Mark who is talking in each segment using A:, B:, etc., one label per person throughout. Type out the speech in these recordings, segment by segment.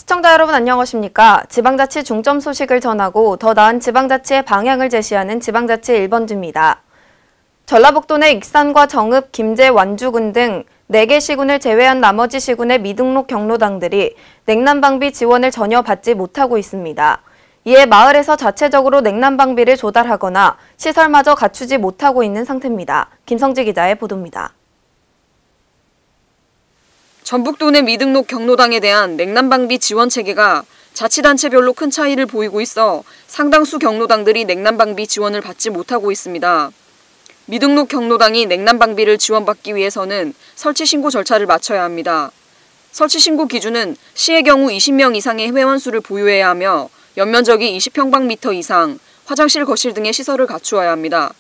A: 시청자 여러분 안녕하십니까? 지방자치 중점 소식을 전하고 더 나은 지방자치의 방향을 제시하는 지방자치 1번지입니다. 전라북도 내 익산과 정읍, 김제, 완주군 등 4개 시군을 제외한 나머지 시군의 미등록 경로당들이 냉난방비 지원을 전혀 받지 못하고 있습니다. 이에 마을에서 자체적으로 냉난방비를 조달하거나 시설마저 갖추지 못하고 있는 상태입니다. 김성지 기자의 보도입니다.
B: 전북도 내 미등록 경로당에 대한 냉난방비 지원 체계가 자치단체별로 큰 차이를 보이고 있어 상당수 경로당들이 냉난방비 지원을 받지 못하고 있습니다. 미등록 경로당이 냉난방비를 지원받기 위해서는 설치 신고 절차를 마쳐야 합니다. 설치 신고 기준은 시의 경우 20명 이상의 회원 수를 보유해야 하며 연면적이 20평방미터 이상, 화장실, 거실 등의 시설을 갖추어야 합니다.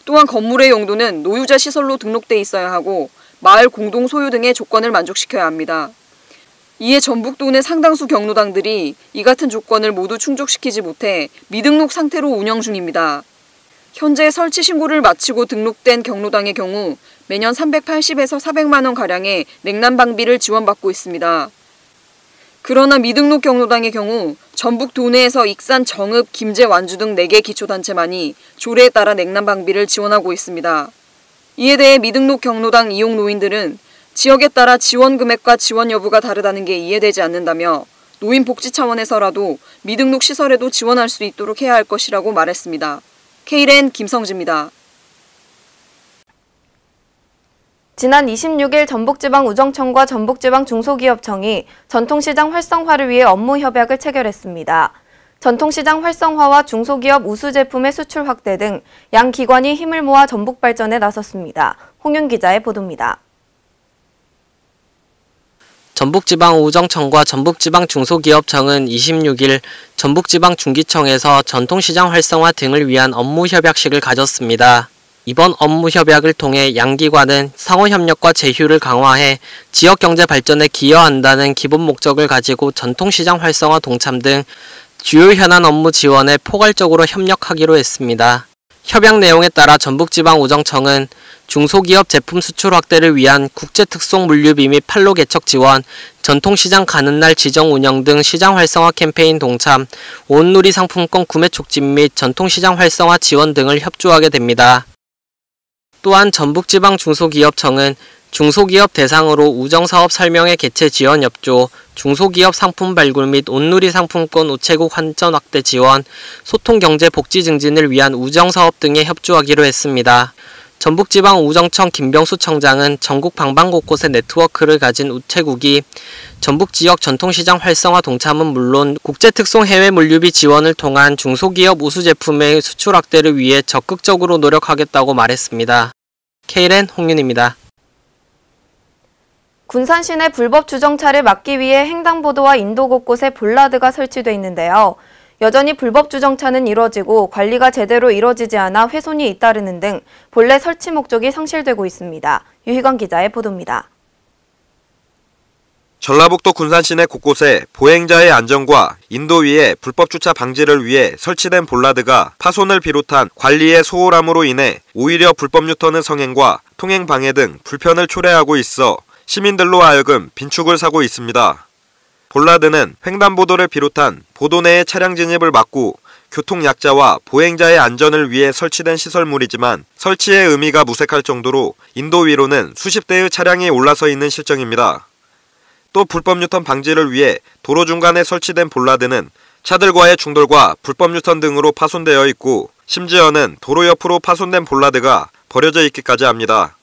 B: 또한 건물의 용도는 노유자 시설로 등록돼 있어야 하고 마을 공동 소유 등의 조건을 만족시켜야 합니다. 이에 전북도 내 상당수 경로당들이 이 같은 조건을 모두 충족시키지 못해 미등록 상태로 운영 중입니다. 현재 설치 신고를 마치고 등록된 경로당의 경우 매년 380에서 400만 원가량의 냉난방비를 지원받고 있습니다. 그러나 미등록 경로당의 경우 전북 도내에서 익산, 정읍, 김제, 완주 등 4개 기초단체만이 조례에 따라 냉난방비를 지원하고 있습니다. 이에 대해 미등록 경로당 이용 노인들은 지역에 따라 지원 금액과 지원 여부가 다르다는 게 이해되지 않는다며 노인 복지 차원에서라도 미등록 시설에도 지원할 수 있도록 해야 할 것이라고 말했습니다. K랜 김성지입니다.
A: 지난 26일 전북지방우정청과 전북지방중소기업청이 전통시장 활성화를 위해 업무 협약을 체결했습니다. 전통시장 활성화와 중소기업 우수 제품의 수출 확대 등 양 기관이 힘을 모아 전북 발전에 나섰습니다. 홍윤 기자의 보도입니다.
C: 전북지방우정청과 전북지방중소기업청은 26일 전북지방중기청에서 전통시장 활성화 등을 위한 업무 협약식을 가졌습니다. 이번 업무 협약을 통해 양 기관은 상호협력과 제휴를 강화해 지역경제 발전에 기여한다는 기본 목적을 가지고 전통시장 활성화 동참 등 주요 현안 업무 지원에 포괄적으로 협력하기로 했습니다. 협약 내용에 따라 전북지방우정청은 중소기업 제품 수출 확대를 위한 국제특송 물류비 및 판로 개척 지원, 전통시장 가는 날 지정 운영 등 시장 활성화 캠페인 동참, 온누리 상품권 구매 촉진 및 전통시장 활성화 지원 등을 협조하게 됩니다. 또한 전북지방중소기업청은 중소기업 대상으로 우정사업 설명회 개최 지원 협조, 중소기업 상품 발굴 및 온누리 상품권 우체국 환전 확대 지원, 소통경제 복지 증진을 위한 우정사업 등에 협조하기로 했습니다. 전북지방우정청 김병수 청장은 전국 방방곳곳에 네트워크를 가진 우체국이 전북지역 전통시장 활성화 동참은 물론 국제특송 해외 물류비 지원을 통한 중소기업 우수 제품의 수출 확대를 위해 적극적으로 노력하겠다고 말했습니다. K랜 홍윤입니다.
A: 군산 시내 불법 주정차를 막기 위해 횡단보도와 인도 곳곳에 볼라드가 설치돼 있는데요. 여전히 불법 주정차는 이뤄지고 관리가 제대로 이뤄지지 않아 훼손이 잇따르는 등 본래 설치 목적이 상실되고 있습니다. 유희건 기자의 보도입니다.
D: 전라북도 군산 시내 곳곳에 보행자의 안전과 인도 위에 불법 주차 방지를 위해 설치된 볼라드가 파손을 비롯한 관리의 소홀함으로 인해 오히려 불법 유턴의 성행과 통행 방해 등 불편을 초래하고 있어 시민들로 하여금 빈축을 사고 있습니다. 볼라드는 횡단보도를 비롯한 보도 내의 차량 진입을 막고 교통약자와 보행자의 안전을 위해 설치된 시설물이지만 설치의 의미가 무색할 정도로 인도 위로는 수십 대의 차량이 올라서 있는 실정입니다. 또 불법 유턴 방지를 위해 도로 중간에 설치된 볼라드는 차들과의 충돌과 불법 유턴 등으로 파손되어 있고 심지어는 도로 옆으로 파손된 볼라드가 버려져 있기까지 합니다.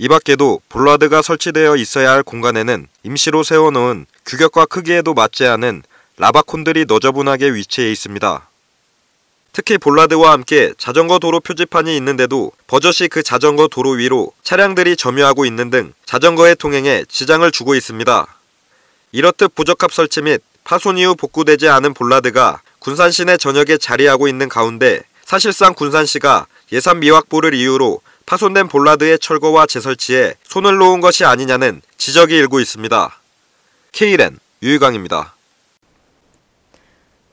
D: 이 밖에도 볼라드가 설치되어 있어야 할 공간에는 임시로 세워놓은 규격과 크기에도 맞지 않은 라바콘들이 너저분하게 위치해 있습니다. 특히 볼라드와 함께 자전거 도로 표지판이 있는데도 버젓이 그 자전거 도로 위로 차량들이 점유하고 있는 등 자전거의 통행에 지장을 주고 있습니다. 이렇듯 부적합 설치 및 파손 이후 복구되지 않은 볼라드가 군산 시내 전역에 자리하고 있는 가운데 사실상 군산시가 예산 미확보를 이유로 파손된 볼라드의 철거와 재설치에 손을 놓은 것이 아니냐는 지적이 일고 있습니다. K랜 유희광입니다.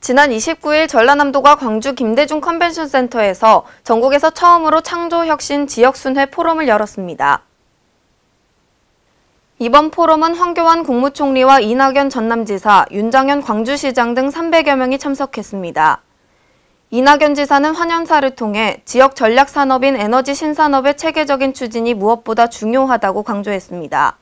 A: 지난 29일 전라남도가 광주 김대중 컨벤션 센터에서 전국에서 처음으로 창조혁신 지역순회 포럼을 열었습니다. 이번 포럼은 황교안 국무총리와 이낙연 전남지사, 윤장현 광주시장 등 300여 명이 참석했습니다. 이낙연 지사는 환영사를 통해 지역 전략 산업인 에너지 신산업의 체계적인 추진이 무엇보다 중요하다고 강조했습니다.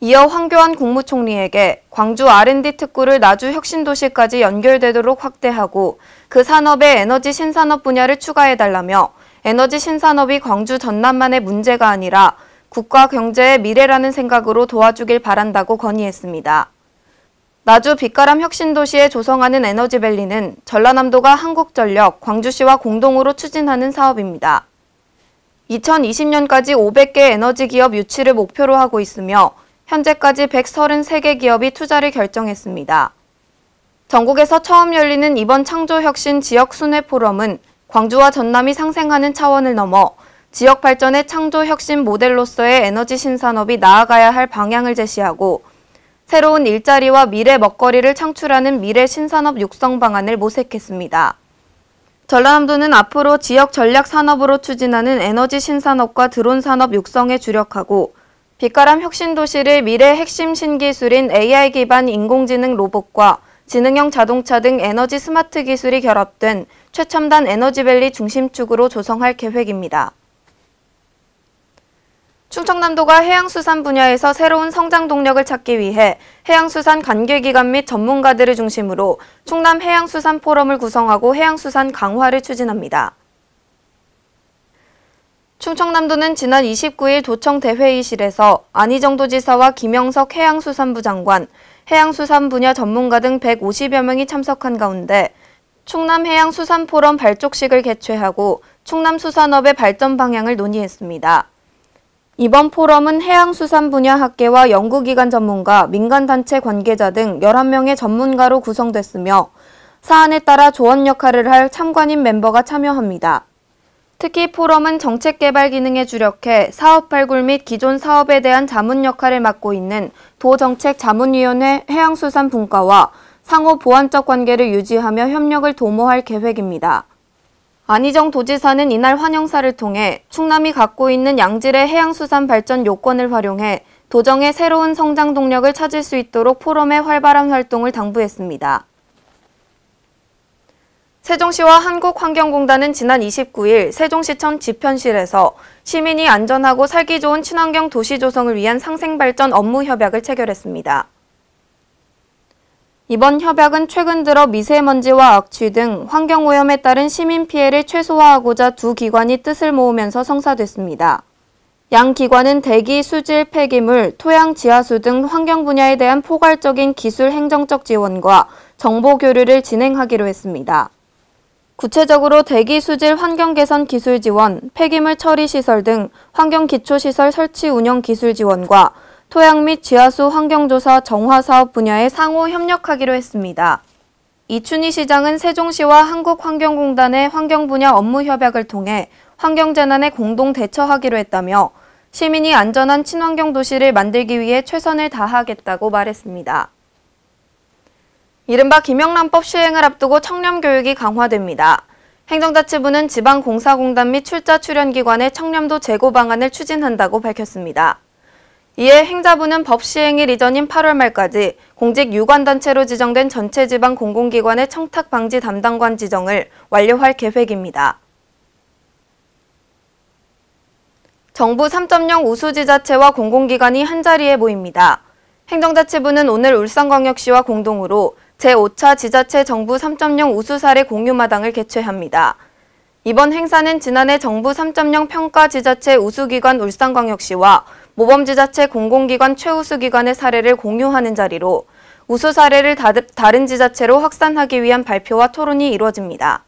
A: 이어 황교안 국무총리에게 광주 R&D 특구를 나주 혁신도시까지 연결되도록 확대하고 그 산업의 에너지 신산업 분야를 추가해달라며 에너지 신산업이 광주 전남만의 문제가 아니라 국가 경제의 미래라는 생각으로 도와주길 바란다고 건의했습니다. 나주 빛가람 혁신도시에 조성하는 에너지밸리는 전라남도가 한국전력, 광주시와 공동으로 추진하는 사업입니다. 2020년까지 500개 에너지 기업 유치를 목표로 하고 있으며 현재까지 133개 기업이 투자를 결정했습니다. 전국에서 처음 열리는 이번 창조혁신 지역순회 포럼은 광주와 전남이 상생하는 차원을 넘어 지역 발전의 창조혁신 모델로서의 에너지 신산업이 나아가야 할 방향을 제시하고 새로운 일자리와 미래 먹거리를 창출하는 미래 신산업 육성 방안을 모색했습니다. 전라남도는 앞으로 지역 전략 산업으로 추진하는 에너지 신산업과 드론 산업 육성에 주력하고 빛가람 혁신도시를 미래 핵심 신기술인 AI 기반 인공지능 로봇과 지능형 자동차 등 에너지 스마트 기술이 결합된 최첨단 에너지밸리 중심축으로 조성할 계획입니다. 충청남도가 해양수산 분야에서 새로운 성장 동력을 찾기 위해 해양수산 관계기관 및 전문가들을 중심으로 충남 해양수산 포럼을 구성하고 해양수산 강화를 추진합니다. 충청남도는 지난 29일 도청 대회의실에서 안희정 도지사와 김영석 해양수산부 장관, 해양수산 분야 전문가 등 150여 명이 참석한 가운데 충남해양수산포럼 발족식을 개최하고 충남수산업의 발전 방향을 논의했습니다. 이번 포럼은 해양수산 분야 학계와 연구기관 전문가, 민간단체 관계자 등 11명의 전문가로 구성됐으며 사안에 따라 조언 역할을 할 참관인 멤버가 참여합니다. 특히 포럼은 정책개발 기능에 주력해 사업 발굴 및 기존 사업에 대한 자문 역할을 맡고 있는 도정책자문위원회 해양수산분과와 상호 보완적 관계를 유지하며 협력을 도모할 계획입니다. 안희정 도지사는 이날 환영사를 통해 충남이 갖고 있는 양질의 해양수산 발전 요건을 활용해 도정의 새로운 성장 동력을 찾을 수 있도록 포럼의 활발한 활동을 당부했습니다. 세종시와 한국환경공단은 지난 29일 세종시청 지편실에서 시민이 안전하고 살기 좋은 친환경 도시 조성을 위한 상생발전 업무 협약을 체결했습니다. 이번 협약은 최근 들어 미세먼지와 악취 등 환경오염에 따른 시민 피해를 최소화하고자 두 기관이 뜻을 모으면서 성사됐습니다. 양 기관은 대기, 수질, 폐기물, 토양, 지하수 등 환경 분야에 대한 포괄적인 기술 행정적 지원과 정보 교류를 진행하기로 했습니다. 구체적으로 대기, 수질, 환경 개선 기술 지원, 폐기물 처리 시설 등 환경 기초시설 설치 운영 기술 지원과 토양 및 지하수 환경조사 정화 사업 분야에 상호 협력하기로 했습니다. 이춘희 시장은 세종시와 한국환경공단의 환경 분야 업무 협약을 통해 환경재난에 공동 대처하기로 했다며 시민이 안전한 친환경 도시를 만들기 위해 최선을 다하겠다고 말했습니다. 이른바 김영란법 시행을 앞두고 청렴교육이 강화됩니다. 행정자치부는 지방공사공단 및 출자 출연기관의 청렴도 제고 방안을 추진한다고 밝혔습니다. 이에 행자부는 법 시행일 이전인 8월 말까지 공직 유관단체로 지정된 전체 지방 공공기관의 청탁 방지 담당관 지정을 완료할 계획입니다. 정부 3.0 우수지자체와 공공기관이 한자리에 모입니다. 행정자치부는 오늘 울산광역시와 공동으로 제5차 지자체 정부 3.0 우수사례 공유마당을 개최합니다. 이번 행사는 지난해 정부 3.0 평가지자체 우수기관 울산광역시와 모범지자체 공공기관 최우수기관의 사례를 공유하는 자리로 우수 사례를 다른 지자체로 확산하기 위한 발표와 토론이 이루어집니다.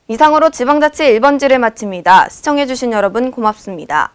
A: 이상으로 지방자치 1번지를 마칩니다. 시청해주신 여러분 고맙습니다.